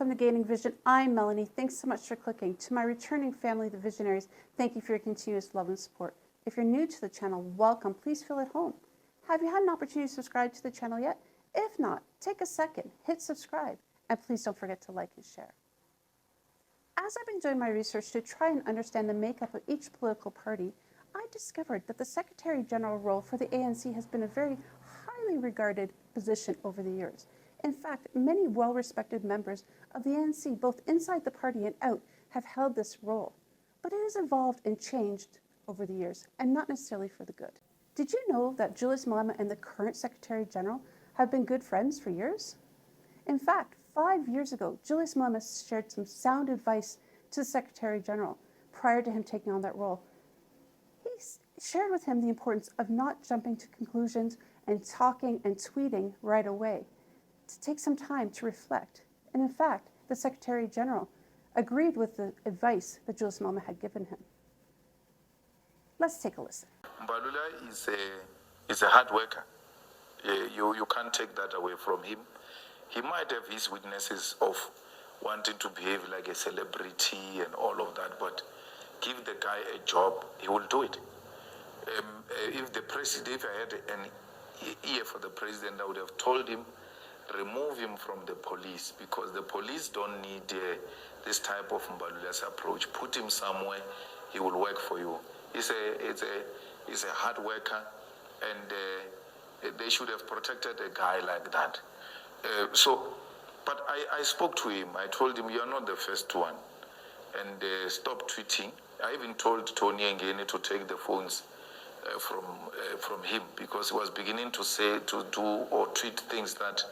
welcome to Gaining Vision. I'm Melanie. Thanks so much for clicking. To my returning family, the Visionaries, thank you for your continuous love and support. If you're new to the channel, welcome. Please feel at home. Have you had an opportunity to subscribe to the channel yet? If not, take a second, hit subscribe, and please don't forget to like and share. As I've been doing my research to try and understand the makeup of each political party, I discovered that the Secretary General role for the ANC has been a very highly regarded position over the years. In fact, many well-respected members of the ANC, both inside the party and out, have held this role. But it has evolved and changed over the years, and not necessarily for the good. Did you know that Julius Malema and the current Secretary General have been good friends for years? In fact, 5 years ago, Julius Malema shared some sound advice to the Secretary General prior to him taking on that role. He shared with him the importance of not jumping to conclusions and talking and tweeting right away, to take some time to reflect. And in fact, the Secretary General agreed with the advice that Julius Malema had given him. Let's take a listen. MBALULA is a hard worker. You can't take that away from him. He might have his weaknesses of wanting to behave like a celebrity and all of that, but give the guy a job, he will do it. If I had an ear for the president, I would have told him, remove him from the police, because the police don't need this type of MBALULA's approach. Put him somewhere, he will work for you. He's a hard worker, and they should have protected a guy like that. But I spoke to him. I told him, you're not the first one, and stop tweeting. I even told Tony Ngeni to take the phones from him, because he was beginning to do or tweet things that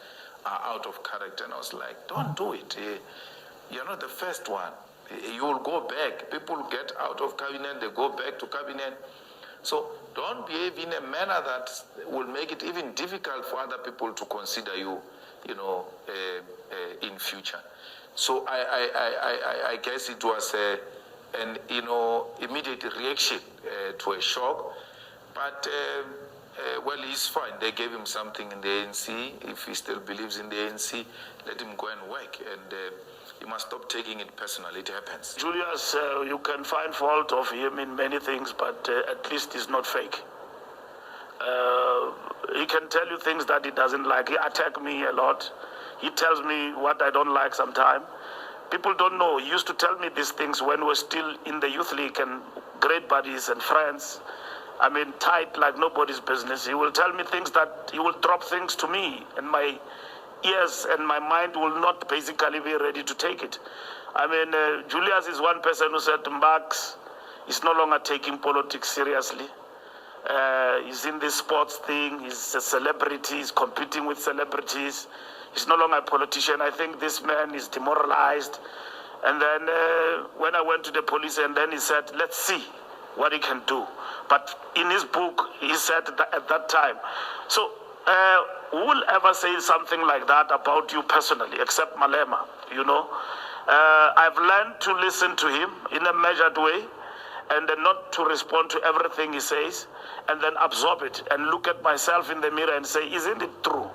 are out of character, and I was like, don't do it. You're not the first one. You will go back. People get out of cabinet, they go back to cabinet. So don't behave in a manner that will make it even difficult for other people to consider you, in future. So I guess it was an immediate reaction to a shock. But well, he's fine. They gave him something in the ANC. If he still believes in the ANC, let him go and work. And you must stop taking it personal. It happens. Julius, you can find fault of him in many things, but at least he's not fake. He can tell you things that he doesn't like. He attacks me a lot. He tells me what I don't like sometimes. People don't know. He used to tell me these things when we were still in the youth league and great buddies and friends. I mean, tight like nobody's business. He will tell me things that he will drop things to me, and my ears and my mind will not basically be ready to take it. I mean, Julius is one person who said, Max is no longer taking politics seriously. He's in this sports thing. He's a celebrity. He's competing with celebrities. He's no longer a politician. I think this man is demoralized. And then when I went to the police, and then he said, let's see what he can do. But in his book, he said that at that time. So who will ever say something like that about you personally, except Malema, I've learned to listen to him in a measured way, and then not to respond to everything he says, and then absorb it and look at myself in the mirror and say, isn't it true?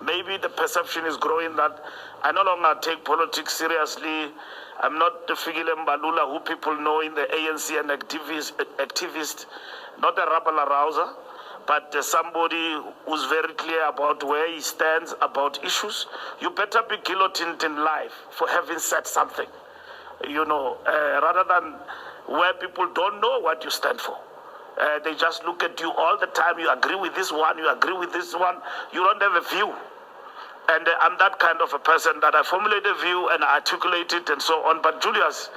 Maybe the perception is growing that I no longer take politics seriously. I'm not the Fikile MBALULA who people know in the ANC, an activist, not a rabble-arouser, but somebody who's very clear about where he stands about issues. You better be guillotined in life for having said something, rather than where people don't know what you stand for. They just look at you all the time. You agree with this one, you agree with this one. You don't have a view. And I'm that kind of a person that I formulate a view and articulate it and so on. But Julius,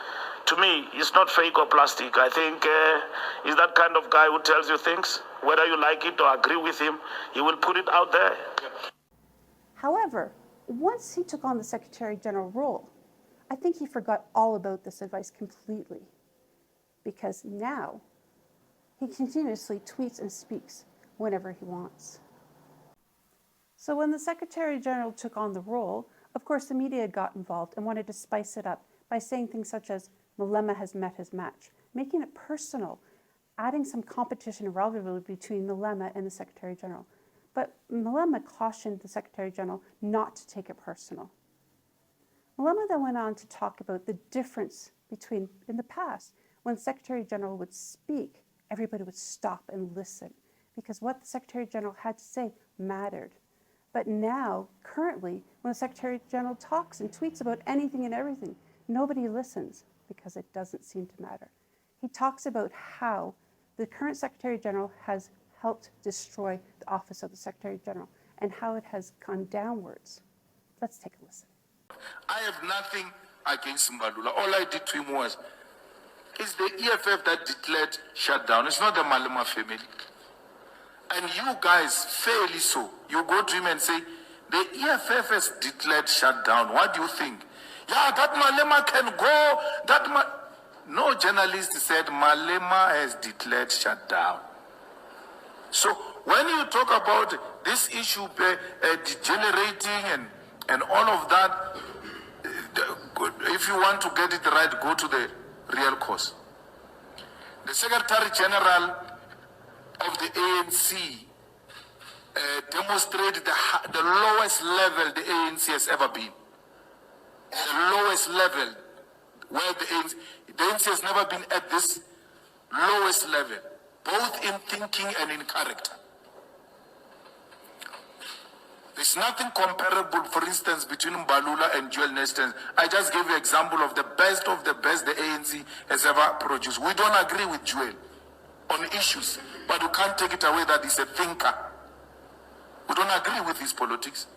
to me, is not fake or plastic. I think he's that kind of guy who tells you things. Whether you like it or agree with him, he will put it out there. However, once he took on the Secretary General role, I think he forgot all about this advice completely, because now he continuously tweets and speaks whenever he wants. So when the Secretary General took on the role, of course the media got involved and wanted to spice it up by saying things such as, Malema has met his match, making it personal, adding some competition and rivalry between Malema and the Secretary General. But Malema cautioned the Secretary General not to take it personal. Malema then went on to talk about the difference between, in the past, when the Secretary General would speak, everybody would stop and listen because what the Secretary General had to say mattered. But now, currently, when the Secretary General talks and tweets about anything and everything, nobody listens because it doesn't seem to matter. He talks about how the current Secretary General has helped destroy the office of the Secretary General and how it has gone downwards. Let's take a listen. I have nothing against MBALULA. All I did to him was, it's the EFF that declared shutdown. It's not the Malema family. And you guys, fairly so, you go to him and say, the EFF has declared shutdown. What do you think? Yeah, that Malema can go. No journalist said Malema has declared shutdown. So when you talk about this issue degenerating and all of that, if you want to get it right, go to the real cause. The Secretary General of the ANC demonstrated the lowest level the ANC has ever been. The lowest level where the ANC has never been at this lowest level, both in thinking and in character. There's nothing comparable, for instance, between MBALULA and Julius Malema. I just gave you an example of the best the ANC has ever produced. We don't agree with Joel on issues, but you can't take it away that he's a thinker. We don't agree with his politics.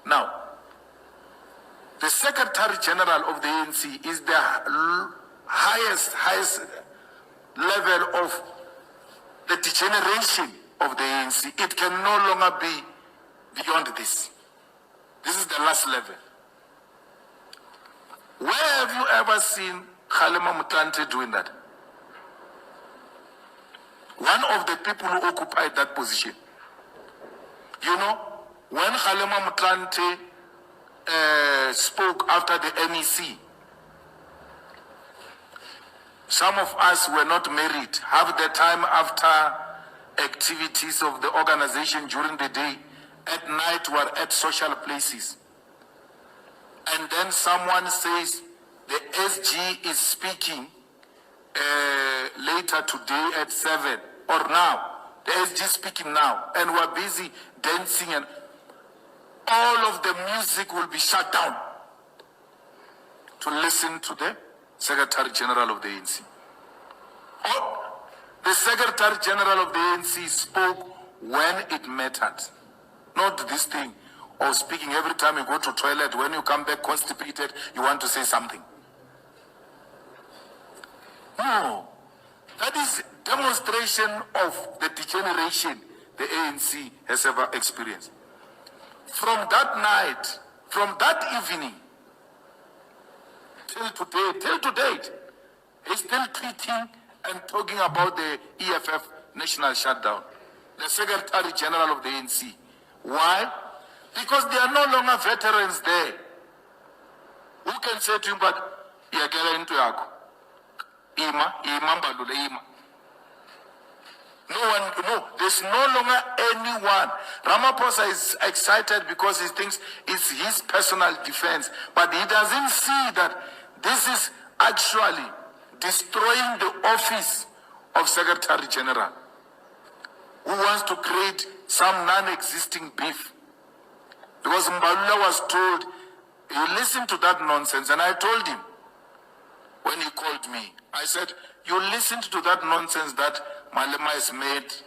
Now, the Secretary General of the ANC is the highest level of the degeneration of the ANC. It can no longer be beyond this. This is the last level. Where have you ever seen Kgalema Motlanthe doing that? One of the people who occupied that position. You know, when Kgalema Motlanthe spoke after the MEC, some of us were not married. Half the time after activities of the organization during the day, at night we're at social places. And then someone says the SG is speaking later today at 7 or now. The SG is speaking now and we're busy dancing and all of the music will be shut down to listen to the Secretary General of the ANC. The Secretary General of the ANC spoke when it mattered. Not this thing of speaking every time you go to toilet, when you come back constipated, you want to say something. No. That is demonstration of the degeneration the ANC has ever experienced. From that night, from that evening, till to date, he's still tweeting and talking about the EFF national shutdown. The Secretary General of the ANC. Why? Because there are no longer veterans there. Who can say to him, but iyakela into yakho? Ima MBALULA, ima. No, there's no longer anyone. Ramaphosa is excited because he thinks it's his personal defense, but he doesn't see that this is actually destroying the office of Secretary General, who wants to create some non-existing beef. Because MBALULA was told, you listen to that nonsense, and I told him, when he called me, I said, you listened to that nonsense that Malema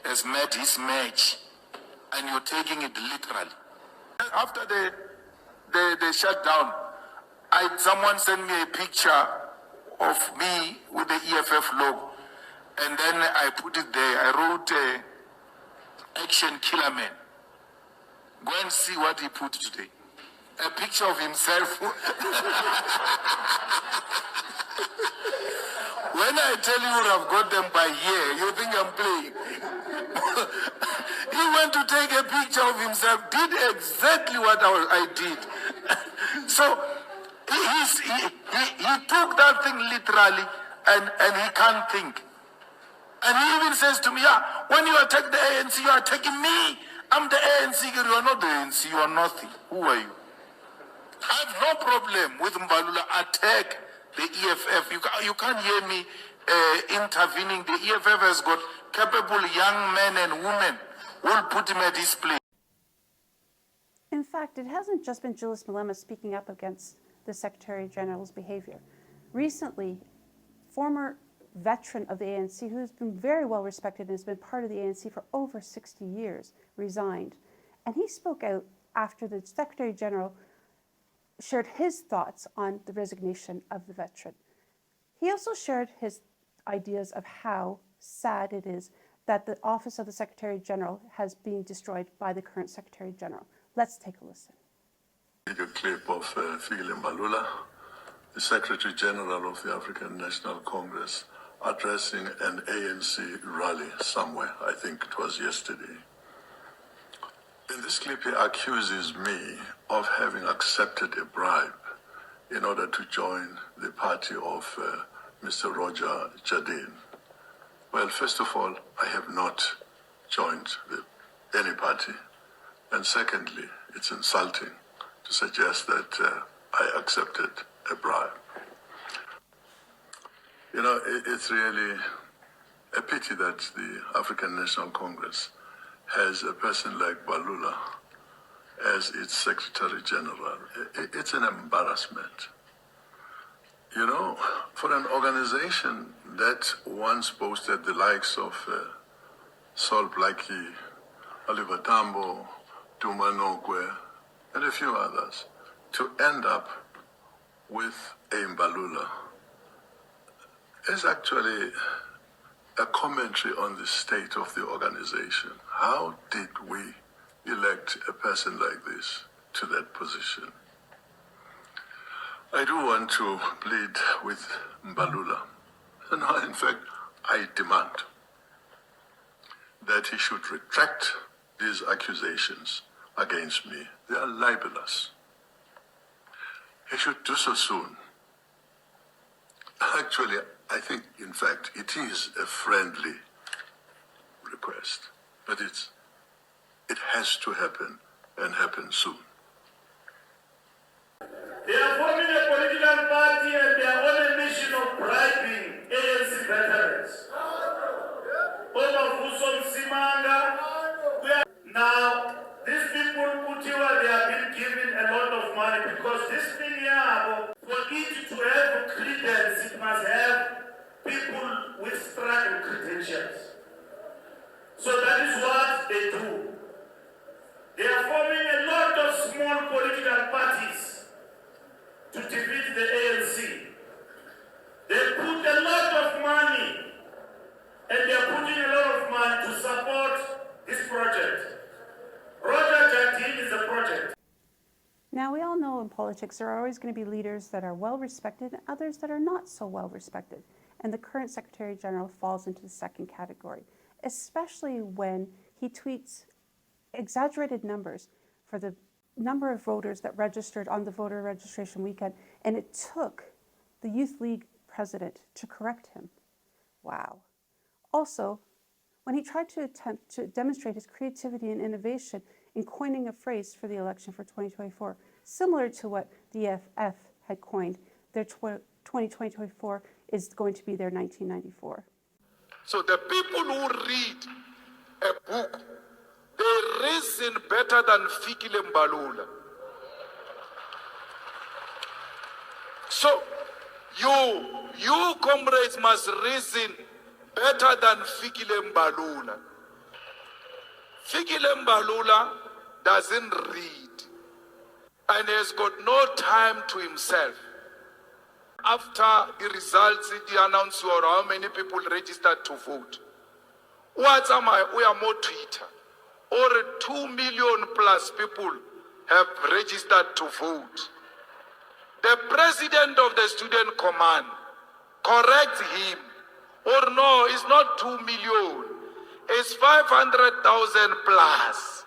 has made his match, and you're taking it literally. After the shutdown, someone sent me a picture of me with the EFF logo, and then I put it there. I wrote Action Killer Man. Go and see what he put today. A picture of himself. When I tell you I've got them by here, you think I'm playing. He went to take a picture of himself, did exactly what I did. So he took that thing literally and he can't think. And he even says to me, yeah, when you attack the ANC, you are attacking me. I'm the ANC, you are not the ANC, you are nothing. Who are you? I have no problem with Mbalula attack the EFF. You can't hear me intervening. The EFF has got capable young men and women who will put him at his place. In fact, it hasn't just been Julius Malema speaking up against the Secretary General's behavior. Recently, former veteran of the ANC, who has been very well respected and has been part of the ANC for over 60 years, resigned. And he spoke out after the Secretary General shared his thoughts on the resignation of the veteran. He also shared his ideas of how sad it is that the office of the Secretary General has been destroyed by the current Secretary General. Let's take a listen. A clip of MBALULA, the Secretary General of the African National Congress, addressing an ANC rally somewhere. I think it was yesterday. In this clip, he accuses me of having accepted a bribe in order to join the party of Mr. Roger Jardine. Well, first of all, I have not joined any party. And secondly, it's insulting to suggest that I accepted a bribe. You know, it's really a pity that the African National Congress has a person like Balula as its Secretary General. It's an embarrassment. You know, for an organization that once boasted the likes of Sol Blackie, Oliver Tambo, Duma Nokwe, and a few others, to end up with a MBALULA is actually a commentary on the state of the organization. How did we elect a person like this to that position? I do want to plead with MBALULA. And in fact, I demand that he should retract these accusations against me. They are libelous. He should do so soon. Actually, I think, in fact, it is a friendly request, but it has to happen and happen soon. They are forming a political party and they are on a mission of bribing ANC veterans. Now, these people, Kutiwa, they have been given a lot of money because this thing here, for it to have credence, it must have people with strong credentials. So that is what they do. They are forming a lot of small political parties to defeat the ANC. They put a lot of money and they are putting a lot of money to support this project. Roger Jardine is a project. Now, we all know in politics there are always going to be leaders that are well respected and others that are not so well respected. And the current Secretary General falls into the second category, especially when he tweets exaggerated numbers for the number of voters that registered on the voter registration weekend. And it took the Youth League president to correct him. Wow. Also, when he tried to attempt to demonstrate his creativity and innovation in coining a phrase for the election for 2024, similar to what the EFF had coined, their 2024 is going to be their 1994. So the people who read a book, they reason better than Fikile Mbalula. So you comrades must reason better than Fikile Mbalula. Fikile Mbalula doesn't read and has got no time to himself. After the results, they announced how many people registered to vote. What's we are more Twitter. Or 2 million plus people have registered to vote. The president of the student command corrects him. Or no, it's not 2 million. It's 500,000 plus.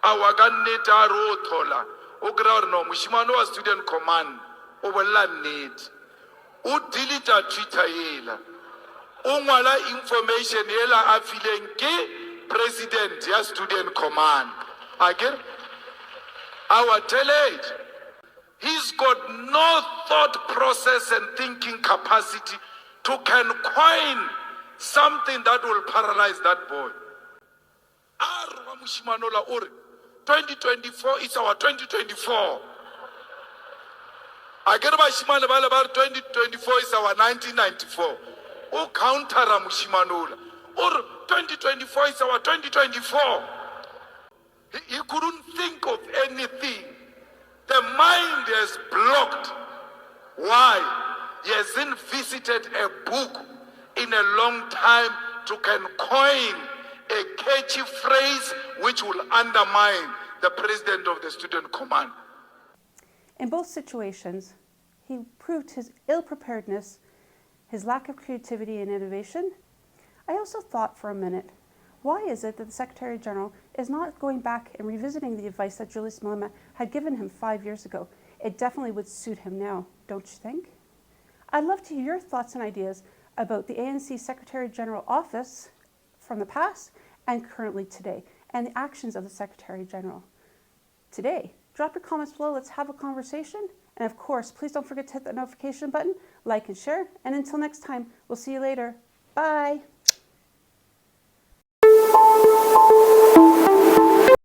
Our Ganeta Rotola, Ograno, Mushimano student command, over need. Udilita Twitter yela. Umala information yela afilenke president ya student command. Again, our tele He's got no thought process and thinking capacity to can coin something that will paralyze that boy. 2024 is our 2024. I get about 2024 is our 1994. Oh, counter Mushimanola. Or 2024 is our 2024. He couldn't think of anything. The mind is blocked. Why? He hasn't visited a book in a long time to can coin a catchy phrase which will undermine the president of the student command. In both situations, he proved his ill-preparedness, his lack of creativity and innovation. I also thought for a minute, why is it that the Secretary General is not going back and revisiting the advice that Julius Malema had given him 5 years ago? It definitely would suit him now, don't you think? I'd love to hear your thoughts and ideas about the ANC Secretary General office from the past and currently today, and the actions of the Secretary General today. Drop your comments below, let's have a conversation. And of course, please don't forget to hit that notification button, like and share. And until next time, we'll see you later. Bye.